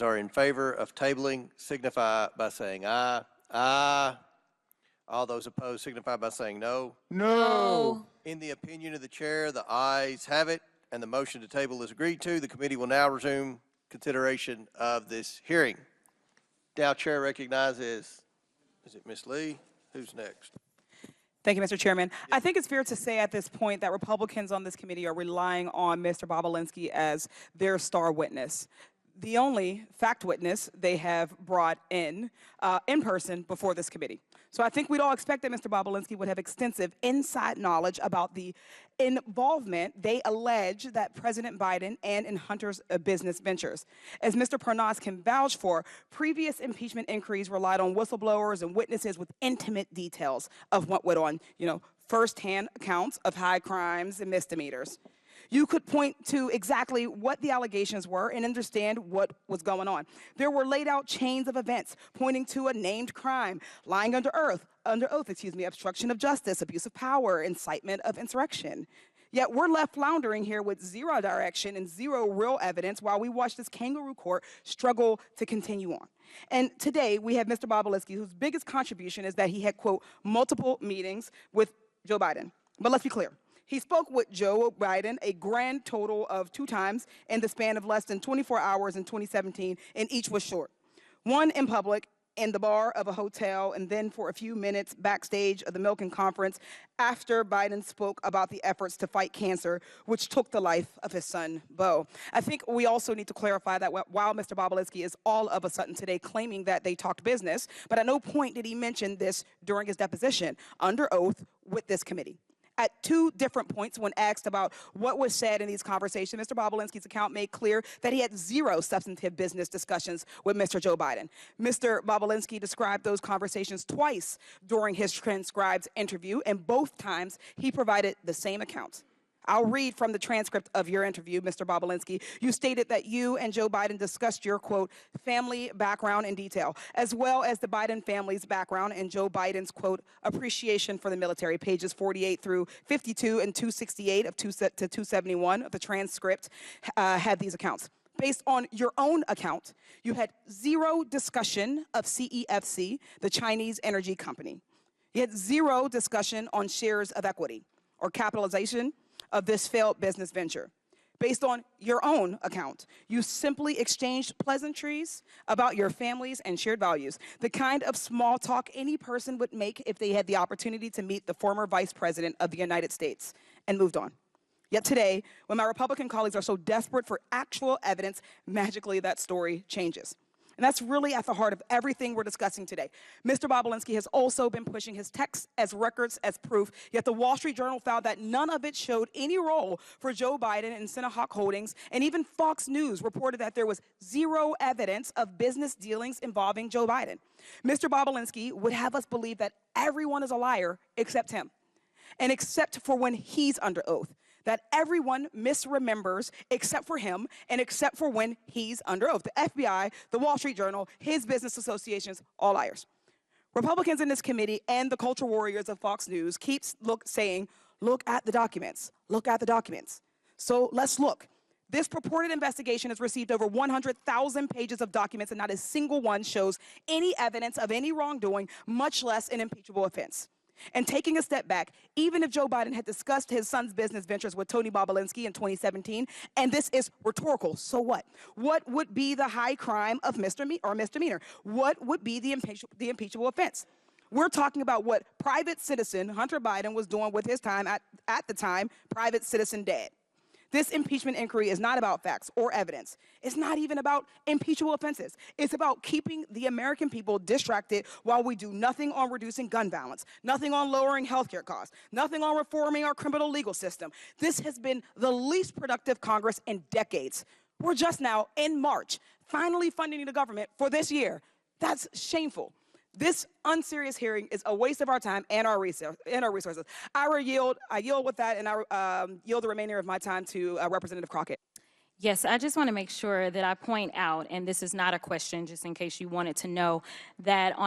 are in favor of tabling signify by saying aye. Aye. All those opposed signify by saying no. No. In the opinion of the chair, the ayes have it, and the motion to table is agreed to. The committee will now resume consideration of this hearing. Now, chair recognizes, is it Ms. Lee? Who's next? Thank you, Mr. Chairman. I think it's fair to say at this point that Republicans on this committee are relying on Mr. Bobolinsky as their star witness, the only fact witness they have brought in person before this committee. So I think we'd all expect that Mr. Bobolinsky would have extensive inside knowledge about the involvement they allege that President Biden and in Hunter's business ventures. As Mr. Parnas can vouch for, previous impeachment inquiries relied on whistleblowers and witnesses with intimate details of what went on, firsthand accounts of high crimes and misdemeanors. You could point to exactly what the allegations were and understand what was going on. There were laid out chains of events pointing to a named crime, lying under oath, obstruction of justice, abuse of power, incitement of insurrection. Yet we're left floundering here with zero direction and zero real evidence while we watch this kangaroo court struggle to continue on. And today we have Mr. Bobolinsky, whose biggest contribution is that he had, quote, multiple meetings with Joe Biden. But let's be clear. He spoke with Joe Biden a grand total of 2 times in the span of less than 24 hours in 2017, and each was short. One in public, in the bar of a hotel, and then for a few minutes backstage of the Milken Conference after Biden spoke about the efforts to fight cancer, which took the life of his son, Beau. I think we also need to clarify that while Mr. Bobolinsky is all of a sudden today claiming that they talked business, but at no point did he mention this during his deposition under oath with this committee. At 2 different points when asked about what was said in these conversations, Mr. Bobolinsky's account made clear that he had 0 substantive business discussions with Mr. Joe Biden. Mr. Bobolinsky described those conversations twice during his transcribed interview, and both times he provided the same account. I'll read from the transcript of your interview, Mr. Bobolinsky. You stated that you and Joe Biden discussed your, quote, family background in detail, as well as the Biden family's background and Joe Biden's, quote, appreciation for the military. Pages 48 through 52 and 268 to 271 of the transcript had these accounts. Based on your own account, you had 0 discussion of CEFC, the Chinese energy company. You had 0 discussion on shares of equity or capitalization of this failed business venture. Based on your own account, you simply exchanged pleasantries about your families and shared values, the kind of small talk any person would make if they had the opportunity to meet the former Vice President of the United States, and moved on. Yet today, when my Republican colleagues are so desperate for actual evidence, magically that story changes. And that's really at the heart of everything we're discussing today. Mr. Bobolinsky has also been pushing his texts as records as proof, yet the Wall Street Journal found that none of it showed any role for Joe Biden and Sinahawk Holdings, and even Fox News reported that there was 0 evidence of business dealings involving Joe Biden. Mr. Bobolinsky would have us believe that everyone is a liar except him, and except for when he's under oath. That everyone misremembers except for him and except for when he's under oath. The FBI, the Wall Street Journal, his business associations, all liars. Republicans in this committee and the culture warriors of Fox News keep saying, look at the documents, look at the documents. So let's look. This purported investigation has received over 100,000 pages of documents, and not a single one shows any evidence of any wrongdoing, much less an impeachable offense. And taking a step back, even if Joe Biden had discussed his son's business ventures with Tony Bobolinsky in 2017, and this is rhetorical, so what? What would be the high crime of misdemeanor? What would be the impeachable offense? We're talking about what private citizen Hunter Biden was doing with his time, at the time, private citizen dad. This impeachment inquiry is not about facts or evidence. It's not even about impeachable offenses. It's about keeping the American people distracted while we do nothing on reducing gun violence, nothing on lowering healthcare costs, nothing on reforming our criminal legal system. This has been the least productive Congress in decades. We're just now, in March, finally funding the government for this year. That's shameful. This unserious hearing is a waste of our time and our resources. I yield with that, and I yield the remainder of my time to Representative Crockett. Yes, I just want to make sure that I point out, and this is not a question, just in case you wanted to know, that on